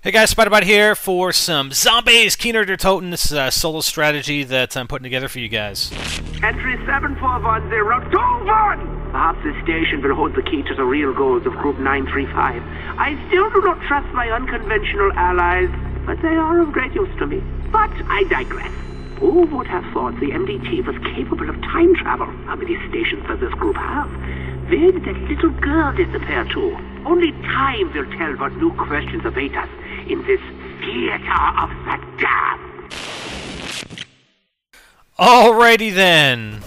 Hey guys, Spiderbot here for some zombies, Kino Der Toten. This is a solo strategy that I'm putting together for you guys. Entry 741021! Perhaps this station will hold the key to the real goals of Group 935. I still do not trust my unconventional allies, but they are of great use to me. But I digress. Who would have thought the MDT was capable of time travel? How many stations does this group have? Where did that little girl disappear to? Only time will tell what new questions await us in this theater of the damned. Alrighty then.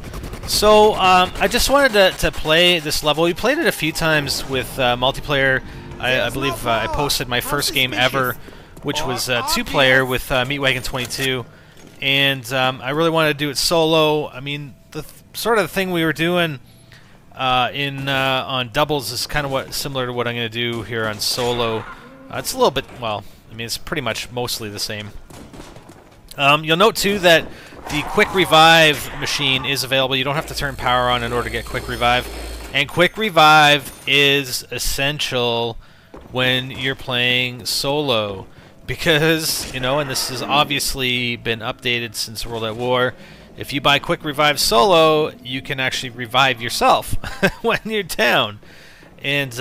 So, I just wanted to play this level. We played it a few times with multiplayer. I believe I posted my first game ever, which was two-player with Meatwagon22. And I really wanted to do it solo. I mean, the sort of thing we were doing on doubles is kind of similar to what I'm going to do here on solo. It's a little bit, well, I mean, it's pretty much mostly the same. You'll note too that the quick revive machine is available. You don't have to turn power on in order to get quick revive. And quick revive is essential when you're playing solo. Because, you know, and this has obviously been updated since World at War, if you buy Quick Revive Solo, you can actually revive yourself when you're down. And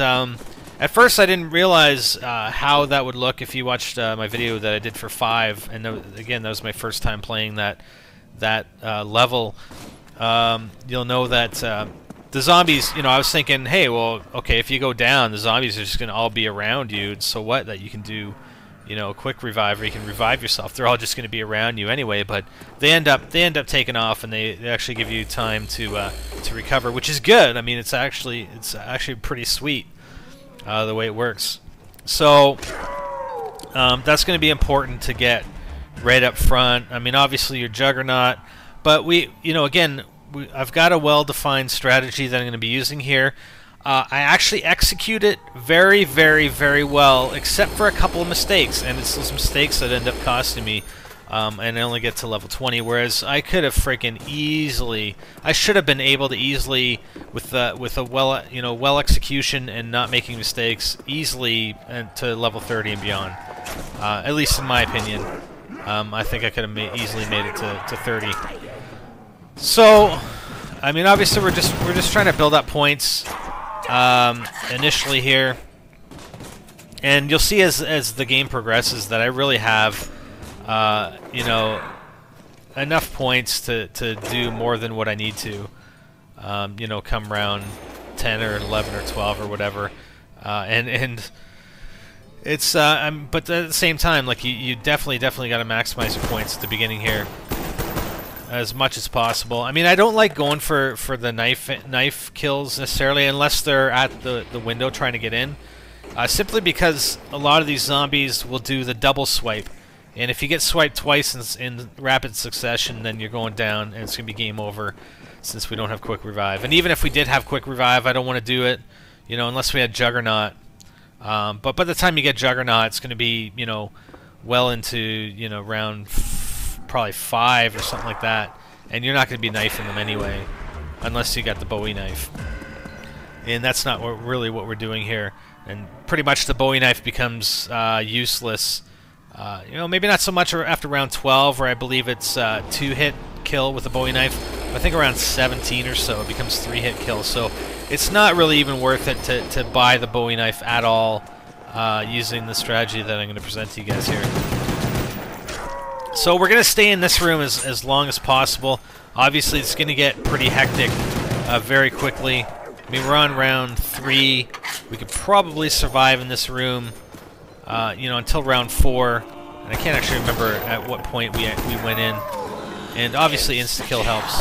at first I didn't realize how that would look if you watched my video that I did for 5. And again, that was my first time playing that level. You'll know that the zombies, you know, I was thinking, hey, well, okay, if you go down, the zombies are just going to all be around you. So what, that you can do, you know, a quick revive, where you can revive yourself. They're all just going to be around you anyway, but they end up taking off, and they actually give you time to recover, which is good. I mean, it's actually pretty sweet the way it works. So that's going to be important to get right up front. I mean, obviously your Juggernaut, but I've got a well-defined strategy that I'm going to be using here. I actually execute it very, very, very well, except for a couple of mistakes, and it's those mistakes that end up costing me, and I only get to level 20, whereas I could have freaking easily, I should have been able to easily, with a well execution and not making mistakes, easily to level 30 and beyond, at least in my opinion. I think I could have easily made it to 30. So, I mean, obviously we're just trying to build up points initially here, and you'll see as the game progresses that I really have enough points to do more than what I need to, come round 10 or 11 or 12 or whatever, and it's but at the same time, like, you definitely got to maximize your points at the beginning here as much as possible. I mean, I don't like going for the knife kills necessarily, unless they're at the window trying to get in. Simply because a lot of these zombies will do the double swipe, and if you get swiped twice in rapid succession, then you're going down, and it's gonna be game over, since we don't have quick revive. And even if we did have quick revive, I don't want to do it, unless we had Juggernaut. But by the time you get Juggernaut, it's gonna be well into round probably 5 or something like that, and you're not going to be knifing them anyway, unless you got the Bowie knife, and that's not really what we're doing here. And pretty much the Bowie knife becomes useless. Maybe not so much after round 12, where I believe it's 2-hit kill with the Bowie knife. I think around 17 or so it becomes 3-hit kill. So it's not really even worth it to buy the Bowie knife at all, using the strategy that I'm going to present to you guys here. So we're going to stay in this room as long as possible. Obviously, it's going to get pretty hectic very quickly. I mean, we're on round 3. We could probably survive in this room, until round 4. And I can't actually remember at what point we went in. And obviously, insta-kill helps.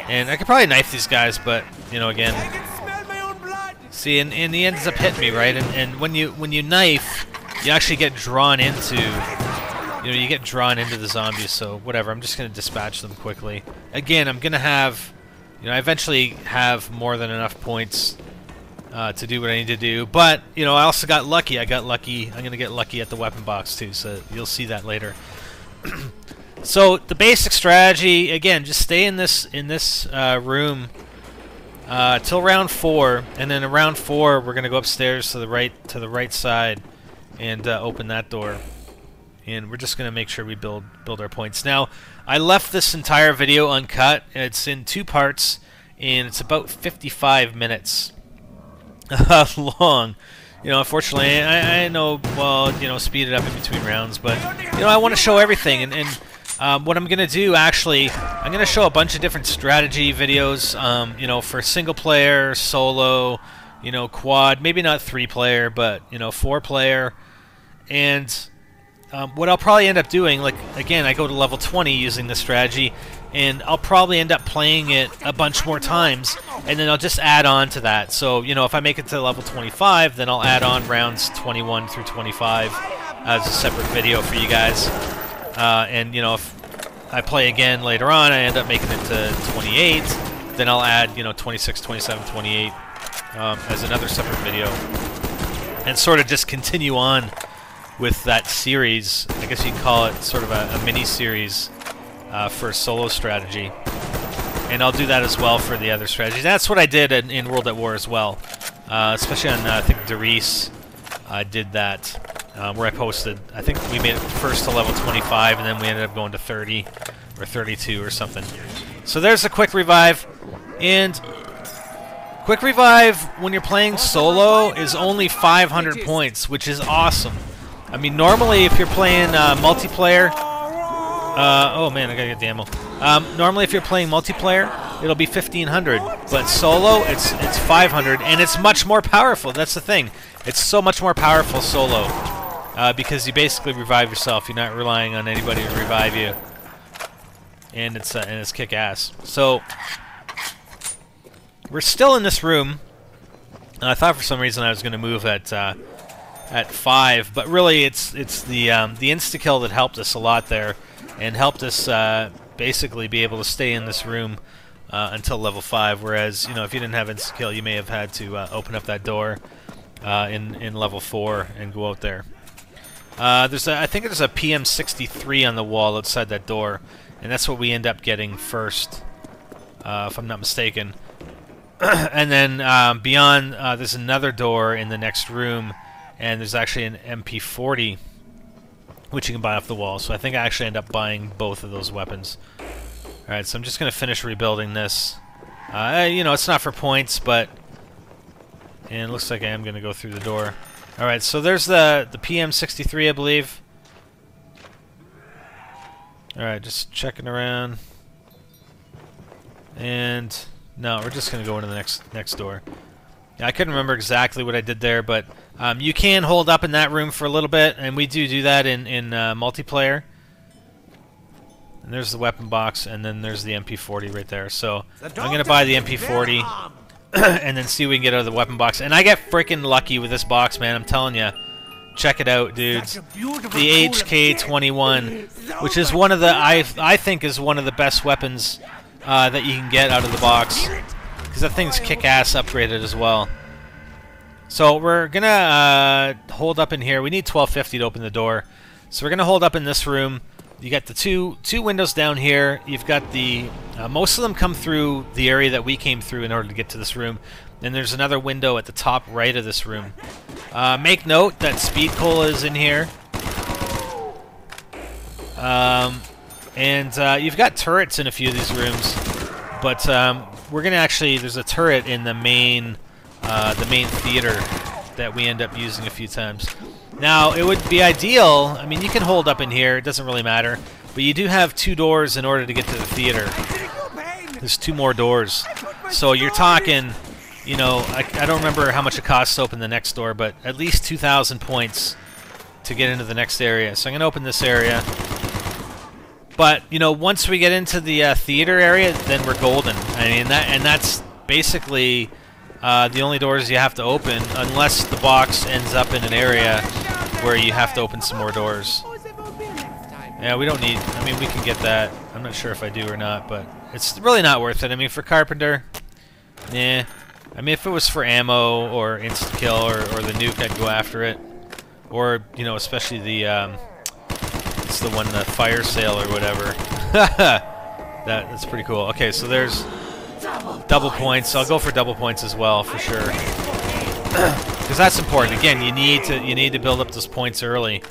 And I could probably knife these guys, but, again... See, and he ends up hitting me, right? And when you knife... you actually get drawn into, the zombies, so whatever, I'm just going to dispatch them quickly. Again, I'm going to have, I eventually have more than enough points to do what I need to do, but, I also got lucky. I'm going to get lucky at the weapon box, too, so you'll see that later. So, the basic strategy, again, just stay in this room till round 4, and then in round 4 we're gonna go upstairs to the right side and open that door. And we're just gonna make sure we build our points. Now, I left this entire video uncut. It's in 2 parts, and it's about 55 minutes long. You know, unfortunately, I know, well, you know, speed it up in between rounds, but, you know, I want to show everything, and what I'm going to do, actually, I'm going to show a bunch of different strategy videos, you know, for single player, solo, you know, quad, maybe not 3-player, but, you know, 4-player, and what I'll probably end up doing, like, again, I go to level 20 using this strategy, and I'll probably end up playing it a bunch more times, and then I'll just add on to that. So, you know, if I make it to level 25, then I'll add on rounds 21 through 25 as a separate video for you guys. And, you know, if I play again later on, I end up making it to 28, then I'll add, you know, 26, 27, 28 as another separate video. And sort of just continue on with that series. I guess you can call it sort of a mini-series for solo strategy. And I'll do that as well for the other strategies. That's what I did in World at War as well. Especially on, I think, Derice, I did that. Where I posted, I think we made it first to level 25, and then we ended up going to 30 or 32 or something. So there's a quick revive. And quick revive, when you're playing solo, is only 500 points, which is awesome. I mean, normally if you're playing multiplayer... oh man, I gotta get the ammo. Normally if you're playing multiplayer, it'll be 1500, but solo, it's 500, and it's much more powerful. That's the thing. It's so much more powerful solo, because you basically revive yourself. You're not relying on anybody to revive you, and it's kick-ass. So we're still in this room. I thought for some reason I was going to move at 5, but really it's the insta-kill that helped us a lot there, and helped us basically be able to stay in this room until level 5. Whereas, you know, if you didn't have insta-kill, you may have had to open up that door in level 4 and go out there. I think there's a PM63 on the wall outside that door, and that's what we end up getting first, if I'm not mistaken. And then beyond, there's another door in the next room, and there's actually an MP40, which you can buy off the wall. So I think I actually end up buying both of those weapons. Alright, so I'm just going to finish rebuilding this. You know, it's not for points, but... And it looks like I am going to go through the door. Alright, so there's the PM63, I believe. Alright, just checking around. And... No, we're just going to go into the next door. Yeah, I couldn't remember exactly what I did there, but you can hold up in that room for a little bit, and we do that in multiplayer. And there's the weapon box, and then there's the MP40 right there. So I'm going to buy the MP40 and then see what we can get out of the weapon box. And I get freaking lucky with this box, man. I'm telling you. Check it out, dudes. The HK21, which is one of the, I think is one of the best weapons that you can get out of the box, because that thing's kick-ass upgraded as well. So we're gonna hold up in here. We need 1250 to open the door, so we're gonna hold up in this room. You got the two windows down here. You've got the most of them come through the area that we came through in order to get to this room. Then there's another window at the top right of this room. Make note that Speed Cola is in here. And you've got turrets in a few of these rooms, but we're gonna actually, there's a turret in the main theater that we end up using a few times. Now, it would be ideal, I mean, you can hold up in here, it doesn't really matter, but you do have 2 doors in order to get to the theater. There's 2 more doors. So you're talking, you know, I don't remember how much it costs to open the next door, but at least 2,000 points to get into the next area. So I'm gonna open this area. But, you know, once we get into the theater area, then we're golden. I mean, that's basically the only doors you have to open, unless the box ends up in an area where you have to open some more doors. Yeah, we don't need... I mean, we can get that. I'm not sure if I do or not, but it's really not worth it. I mean, for Carpenter, nah. I mean, if it was for ammo or insta-kill or the nuke, I'd go after it. Or, you know, especially the... it's the one, the fire sale or whatever. That's pretty cool. Okay, so there's double points. I'll go for double points as well, for sure. Because that's important. Again, you need to build up those points early,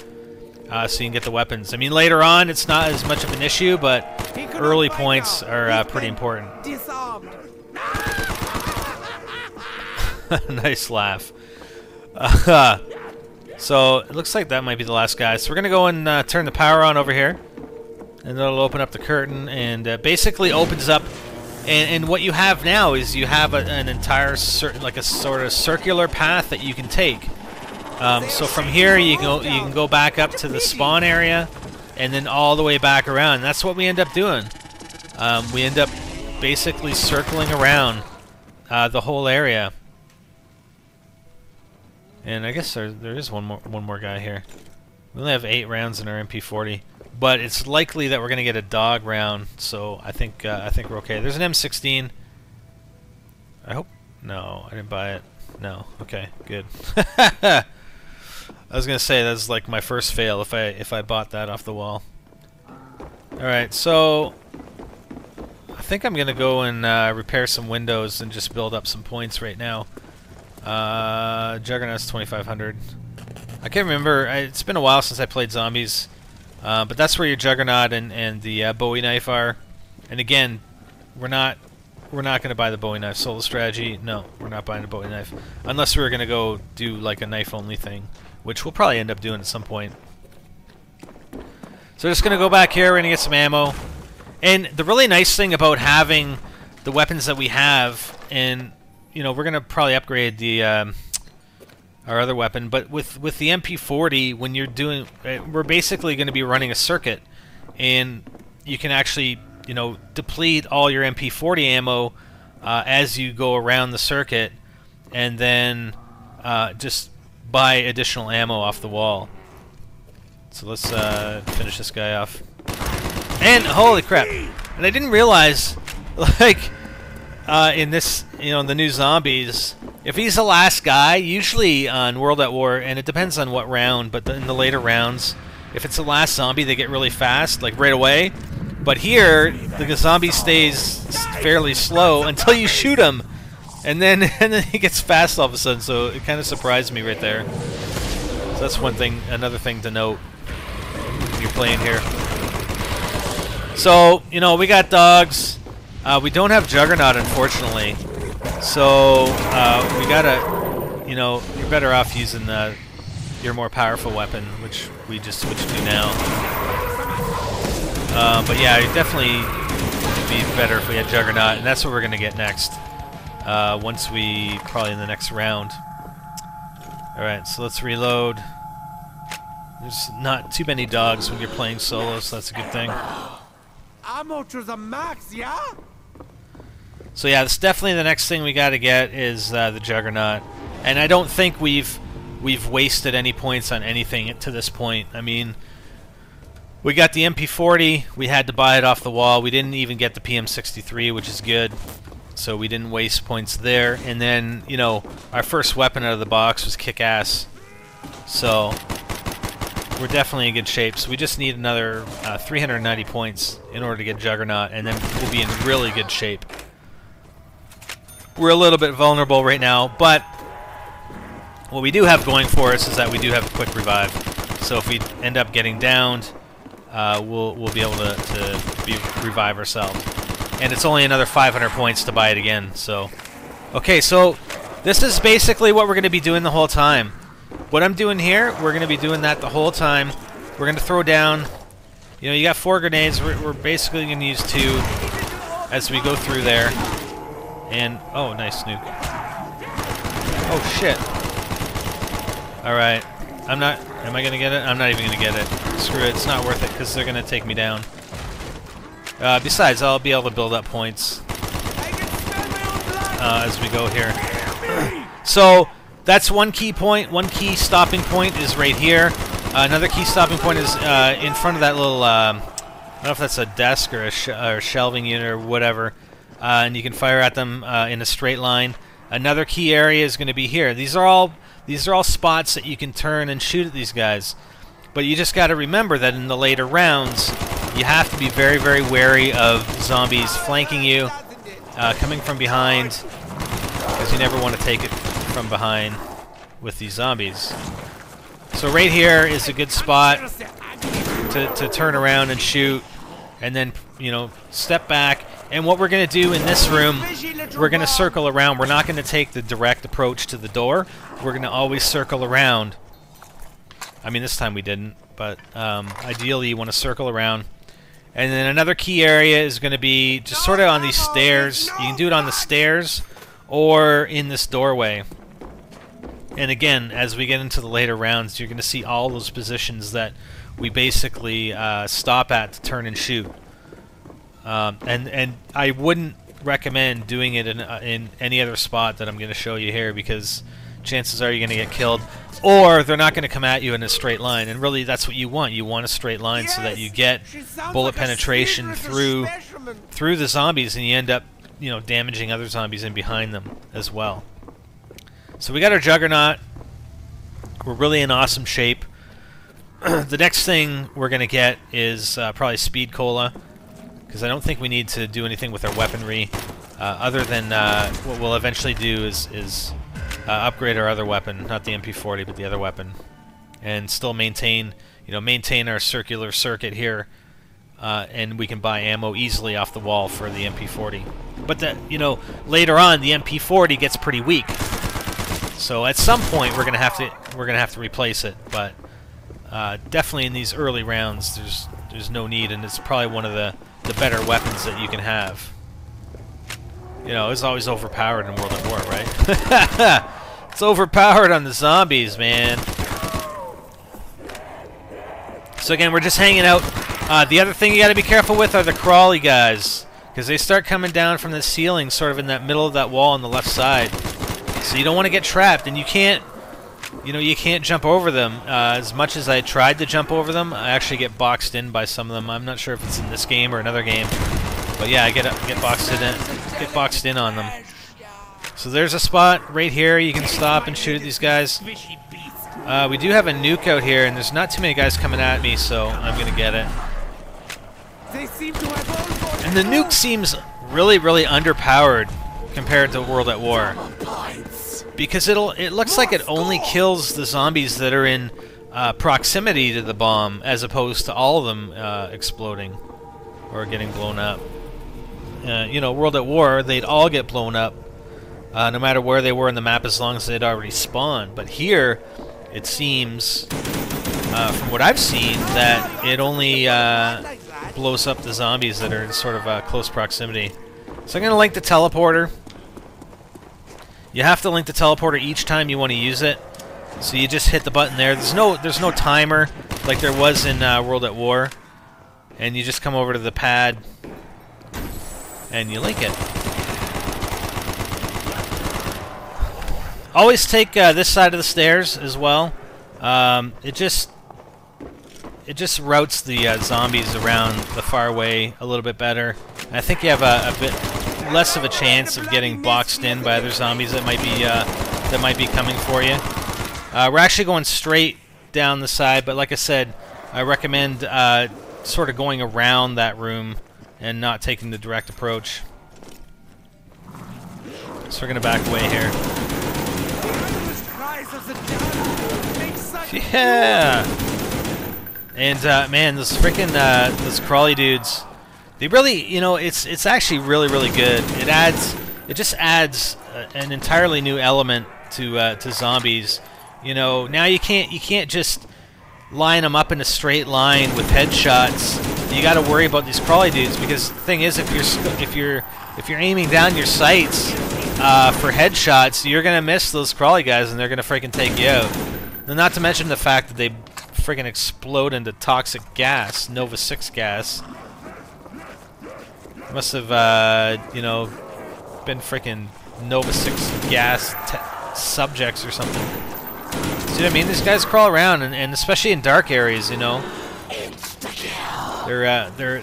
so you can get the weapons. I mean, later on, it's not as much of an issue, but early points are pretty important. Nice laugh. So it looks like that might be the last guy. So we're gonna go and turn the power on over here, and that'll open up the curtain, and basically opens up. And what you have now is you have an entire like a sort of circular path that you can take. So from here you can go back up to the spawn area, and then all the way back around. And that's what we end up doing. We end up basically circling around the whole area. And I guess there is one more guy here. We only have 8 rounds in our MP40, but it's likely that we're gonna get a dog round. So I think we're okay. There's an M16. I hope. No, I didn't buy it. No. Okay, good. I was gonna say that's like my first fail if I bought that off the wall. All right, so I think I'm gonna go and repair some windows and just build up some points right now. Juggernaut's 2,500. I can't remember. It's been a while since I played zombies, but that's where your Juggernaut and the Bowie knife are. And again, we're not going to buy the Bowie knife. Solo strategy, no, we're not buying the Bowie knife unless we're going to go do like a knife only thing, which we'll probably end up doing at some point. So we're just going to go back here. We're going to get some ammo. And the really nice thing about having the weapons that we have, and you know, we're gonna probably upgrade the our other weapon, but with the MP40, when you're doing, we're basically going to be running a circuit, and you can actually, you know, deplete all your MP40 ammo as you go around the circuit, and then just buy additional ammo off the wall. So let's finish this guy off. And holy crap! And I didn't realize, like, in this, you know, in the new zombies, if he's the last guy, usually on World at War, and it depends on what round, but in the later rounds, if it's the last zombie, they get really fast, like right away. But here, the zombie stays fairly slow until you shoot him, and then he gets fast all of a sudden. So it kind of surprised me right there. So that's one thing, another thing to note when you're playing here. So, you know, we got dogs. We don't have Juggernaut, unfortunately. So we gotta, you know, you're better off using your more powerful weapon, which we just switched to now. But yeah, it definitely would be better if we had Juggernaut, and that's what we're gonna get next. Once we, probably in the next round. All right, so let's reload. There's not too many dogs when you're playing solo, so that's a good thing. Ammo to the max, yeah? So yeah, that's definitely the next thing we got to get is the Juggernaut, and I don't think we've wasted any points on anything to this point. I mean, we got the MP40, we had to buy it off the wall. We didn't even get the PM63, which is good, so we didn't waste points there. And then, you know, our first weapon out of the box was kick-ass, so we're definitely in good shape. So we just need another 390 points in order to get Juggernaut, and then we'll be in really good shape. We're a little bit vulnerable right now, but what we do have going for us is that we do have a quick revive. So if we end up getting downed, we'll be able to revive ourselves. And it's only another 500 points to buy it again. So, okay, so this is basically what we're going to be doing the whole time. What I'm doing here, we're going to be doing that the whole time. We're going to throw down, you know, you got 4 grenades. We're basically going to use 2 as we go through there. And, oh, nice nuke. Oh, shit. Alright. Am I going to get it? I'm not even going to get it. Screw it. It's not worth it because they're going to take me down. Besides, I'll be able to build up points as we go here. So, that's one key point. One key stopping point is right here. Another key stopping point is in front of that little, I don't know if that's a desk or a shelving unit or whatever. And you can fire at them in a straight line. Another key area is going to be here. These are all spots that you can turn and shoot at these guys. But you just got to remember that in the later rounds, you have to be very, very wary of zombies flanking you coming from behind, because you never want to take it from behind with these zombies. So right here is a good spot to turn around and shoot, and then, you know, step back. And what we're going to do in this room, we're going to circle around. We're not going to take the direct approach to the door. We're going to always circle around. I mean, this time we didn't, but ideally you want to circle around. And then another key area is going to be just sort of on these stairs. You can do it on the stairs or in this doorway. And again, as we get into the later rounds, you're going to see all those positions that we basically stop at to turn and shoot. And I wouldn't recommend doing it in any other spot that I'm going to show you here, because chances are you're going to get killed, or they're not going to come at you in a straight line. And really, that's what you want. You want a straight line so that you get bullet penetration through the zombies, and you end up, you know, damaging other zombies in behind them as well. So we got our Juggernaut. We're really in awesome shape. The next thing we're going to get is probably Speed Cola, because I don't think we need to do anything with our weaponry, other than what we'll eventually do is upgrade our other weapon, not the MP40, but the other weapon, and still maintain our circular circuit here, and we can buy ammo easily off the wall for the MP40. But later on, the MP40 gets pretty weak, so at some point we're gonna have to replace it. But definitely in these early rounds, there's no need, and it's probably one of the better weapons that you can have. You know, it's always overpowered in World at War, right? It's overpowered on the zombies, man. So again, we're just hanging out. The other thing you gotta be careful with are the crawly guys, because they start coming down from the ceiling, sort of in that middle of that wall on the left side. So you don't want to get trapped, and you can't jump over them. As much as I tried to jump over them, I actually get boxed in by some of them. I'm not sure if it's in this game or another game, but yeah, I get boxed in on them. So there's a spot right here. You can stop and shoot at these guys. We do have a nuke out here, and there's not too many guys coming at me, so I'm gonna get it. And the nuke seems really, really underpowered compared to World at War, because it looks like it only kills the zombies that are in proximity to the bomb, as opposed to all of them exploding or getting blown up. World at War, they'd all get blown up, no matter where they were in the map, as long as they'd already spawned. But here, it seems, from what I've seen, that it only blows up the zombies that are in sort of close proximity. So I'm going to link the teleporter. You have to link the teleporter each time you want to use it. So you just hit the button there. There's no timer like there was in World at War. And you just come over to the pad and you link it. Always take this side of the stairs as well. It just routes the zombies around the far way a little bit better. I think you have a bit less of a chance of getting boxed in by other zombies that might be coming for you. We're actually going straight down the side, but like I said, I recommend sort of going around that room and not taking the direct approach. So we're gonna back away here. Yeah. And man, those freaking those crawly dudes. They really, it's actually really, really good. It just adds an entirely new element to zombies. Now you can't just line them up in a straight line with headshots. You got to worry about these crawly dudes, because the thing is, if you're aiming down your sights for headshots, you're gonna miss those crawly guys, and they're gonna freaking take you out. And not to mention the fact that they freaking explode into toxic gas, Nova 6 gas. Must have, been freaking Nova 6 gas subjects or something. See what I mean? These guys crawl around, and especially in dark areas, they're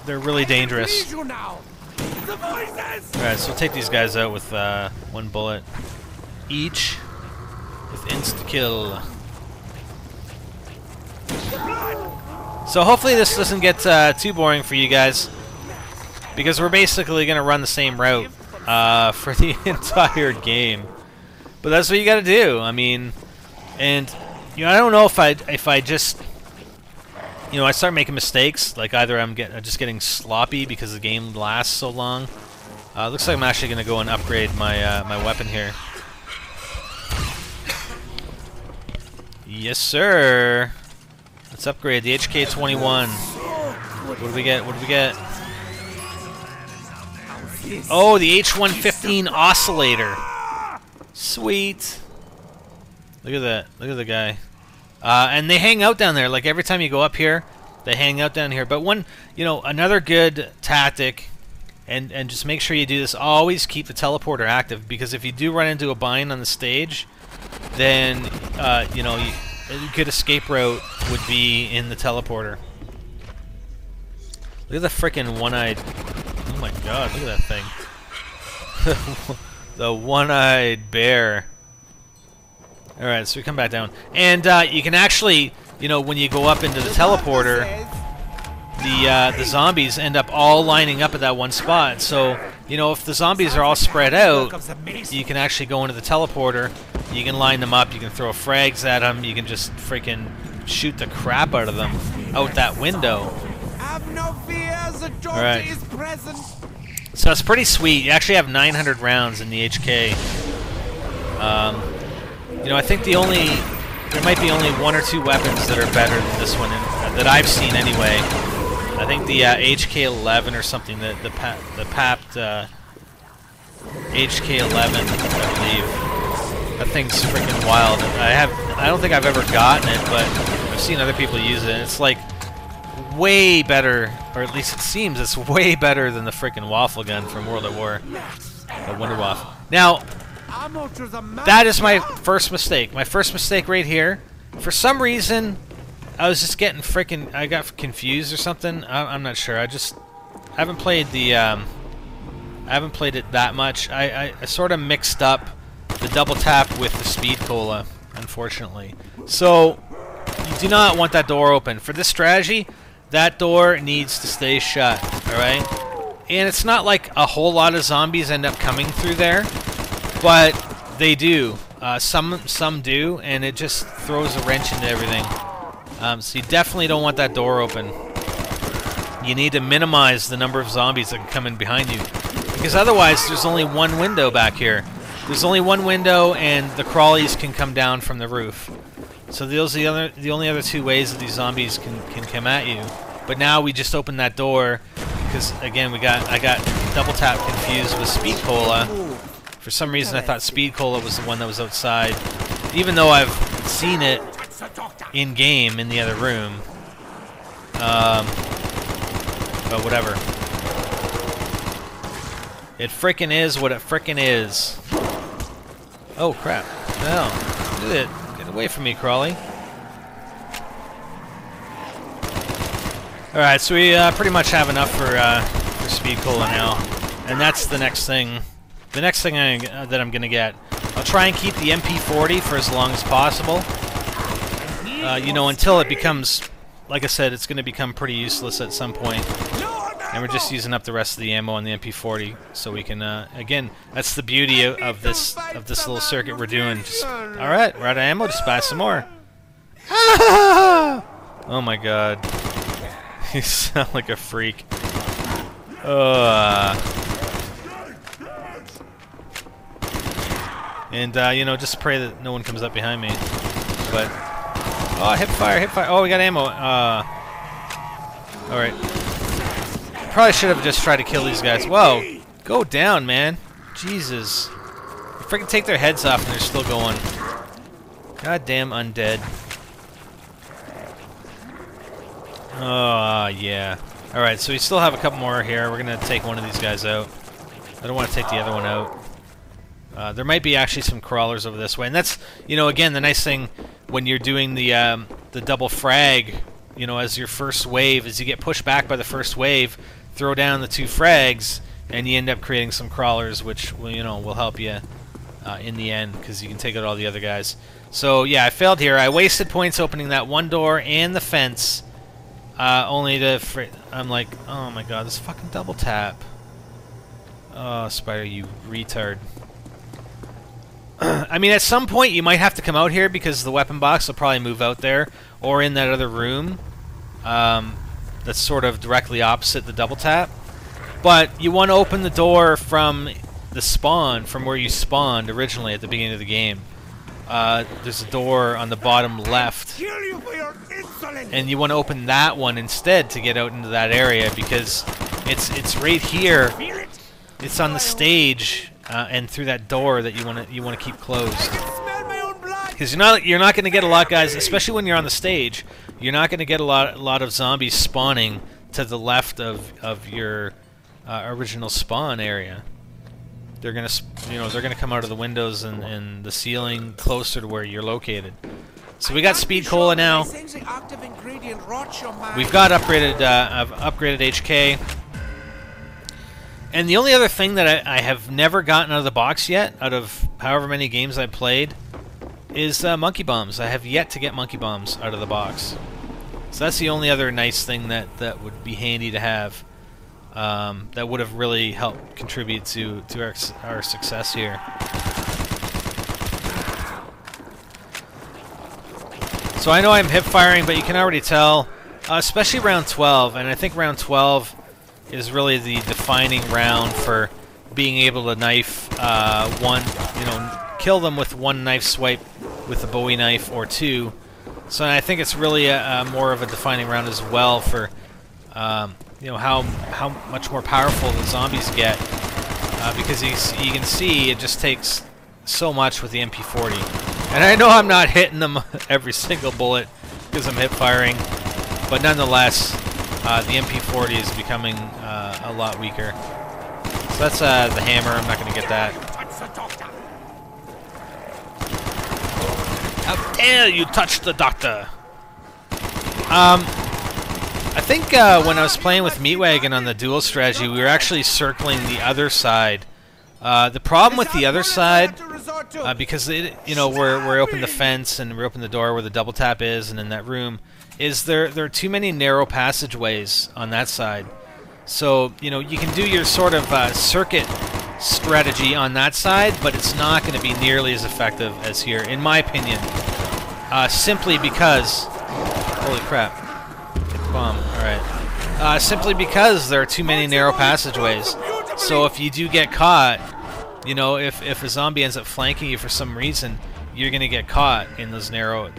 really dangerous. Alright, so we'll take these guys out with one bullet each with insta-kill. So hopefully this doesn't get too boring for you guys, because we're basically going to run the same route. for the entire game. But that's what you gotta do. I mean, and you know, I don't know if I just, you know, I start making mistakes. Like either I'm just getting sloppy because the game lasts so long. Looks like I'm actually gonna go and upgrade my my weapon here. Yes, sir. Let's upgrade the HK-21. What do we get? What do we get? Oh, the H-115 oscillator. Sweet. Look at that. Look at the guy. And they hang out down there. Like every time you go up here, they hang out down here. But one, you know, another good tactic, and just make sure you do this. Always keep the teleporter active, because if you do run into a bind on the stage, then you know, a good escape route would be in the teleporter. Look at the frickin' one-eyed. Oh my god! Look at that thing. The one-eyed bear. All right, so we come back down, and you can actually, you know, when you go up into the teleporter, the zombies end up all lining up at that one spot. So, you know, if the zombies are all spread out, you can actually go into the teleporter. You can line them up. You can throw frags at them. You can just freaking shoot the crap out of them out that window. All right. So it's pretty sweet. You actually have 900 rounds in the HK. You know, I think there might be only one or two weapons that are better than this one, that I've seen anyway. I think the HK-11 or something, the PAPT HK-11, I believe. That thing's freaking wild. I don't think I've ever gotten it, but I've seen other people use it. And it's like way better, or at least it seems it's way better than the freaking waffle gun from World at War, the Wonder Waffle. Now, that is my first mistake. My first mistake right here. For some reason, I was just getting freaking. I got confused or something. I'm not sure. I haven't played the. I haven't played it that much. I sort of mixed up the double tap with the speed cola, unfortunately. So you do not want that door open for this strategy. That door needs to stay shut. All right. And it's not like a whole lot of zombies end up coming through there. But they do. Some do, and it just throws a wrench into everything. So you definitely don't want that door open. You need to minimize the number of zombies that can come in behind you, because otherwise there's only one window back here. There's only one window, and the crawlies can come down from the roof. So those are the only other two ways that these zombies can come at you. But now we just opened that door because again I got double tap confused with speed cola. For some reason, I thought Speed Cola was the one that was outside, even though I've seen it in-game in the other room. But whatever. It frickin' is what it frickin' is. Oh, crap. No. Do it. Get away from me, Crawley. Alright, so we pretty much have enough for Speed Cola now. And that's the next thing. The next thing that I'm going to get. I'll try and keep the MP40 for as long as possible. You know, until it becomes, like I said, it's going to become pretty useless at some point. And we're just using up the rest of the ammo on the MP40, so we can, again, that's the beauty of this little circuit we're doing. Just, all right, we're out of ammo, just buy some more. Oh my god. You sound like a freak. And, you know, just pray that no one comes up behind me. But, oh, hip fire. Oh, we got ammo. Alright. Probably should have just tried to kill these guys. Whoa, go down, man. Jesus. You freaking take their heads off and they're still going. Goddamn undead. Oh, yeah. Alright, so we still have a couple more here. We're going to take one of these guys out. I don't want to take the other one out. There might be actually some crawlers over this way, and that's, you know, again, the nice thing when you're doing the double frag, you know, as your first wave, is you get pushed back by the first wave, throw down the two frags, and you end up creating some crawlers, which will, you know, will help you in the end, because you can take out all the other guys. So yeah, I failed here. I wasted points opening that one door and the fence, only to I'm like, oh my god, this fucking double tap. Oh, Spider, you retard. I mean, at some point you might have to come out here because the weapon box will probably move out there, or in that other room that's sort of directly opposite the double tap. But you want to open the door from the spawn, from where you spawned originally at the beginning of the game. There's a door on the bottom left, and you want to open that one instead to get out into that area because it's right here. It's on the stage and through that door that you want to keep closed. Because you're not going to get a lot, guys, especially when you're on the stage. You're not going to get a lot of zombies spawning to the left of your original spawn area. They're gonna come out of the windows and the ceiling closer to where you're located. So we got speed cola now. We've got upgraded HK. And the only other thing that I have never gotten out of the box yet, out of however many games I've played, is monkey bombs. I have yet to get monkey bombs out of the box. So that's the only other nice thing that would be handy to have. That would have really helped contribute to our success here. So I know I'm hip firing, but you can already tell, especially round 12, and I think round 12 is really the defining round for being able to knife kill them with one knife swipe with a Bowie knife or two. So I think it's really more of a defining round as well for how much more powerful the zombies get, because you can see it just takes so much with the MP40. And I know I'm not hitting them every single bullet because I'm hip firing, but nonetheless, the MP40 is becoming a lot weaker. So that's the hammer. I'm not going to get that. How dare you touch the doctor! I think when I was playing with Meatwagon on the dual strategy, we were actually circling the other side. The problem with the other side, because we open the fence and we open the door where the double tap is, and in that room, is there are too many narrow passageways on that side. So you can do your sort of circuit strategy on that side, but it's not going to be nearly as effective as here, in my opinion. Simply because, holy crap. Bomb. Alright. Simply because there are too many narrow passageways. So if you do get caught, if a zombie ends up flanking you for some reason, you're going to get caught in those narrow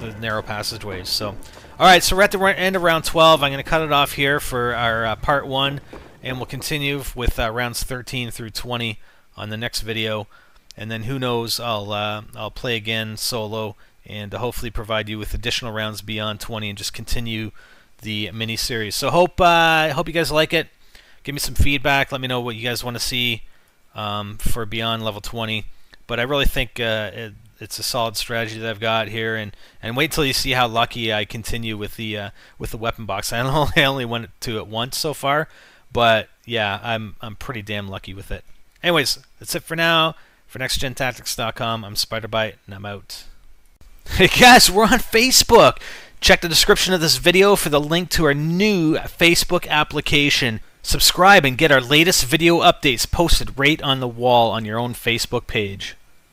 passageways. So, alright, so we're at the end of round 12. I'm going to cut it off here for our part 1, and we'll continue with rounds 13 through 20 on the next video. And then who knows, I'll play again solo and hopefully provide you with additional rounds beyond 20 and just continue the mini-series. So hope you guys like it. Give me some feedback. Let me know what you guys want to see for beyond level 20. But I really think it's a solid strategy that I've got here, and wait till you see how lucky I continue with the weapon box. I only went to it once so far, but yeah, I'm pretty damn lucky with it. Anyways, that's it for now. For NextGenTactics.com, I'm SpiderBite, and I'm out. Hey guys, we're on Facebook. Check the description of this video for the link to our new Facebook application. Subscribe and get our latest video updates posted right on the wall on your own Facebook page.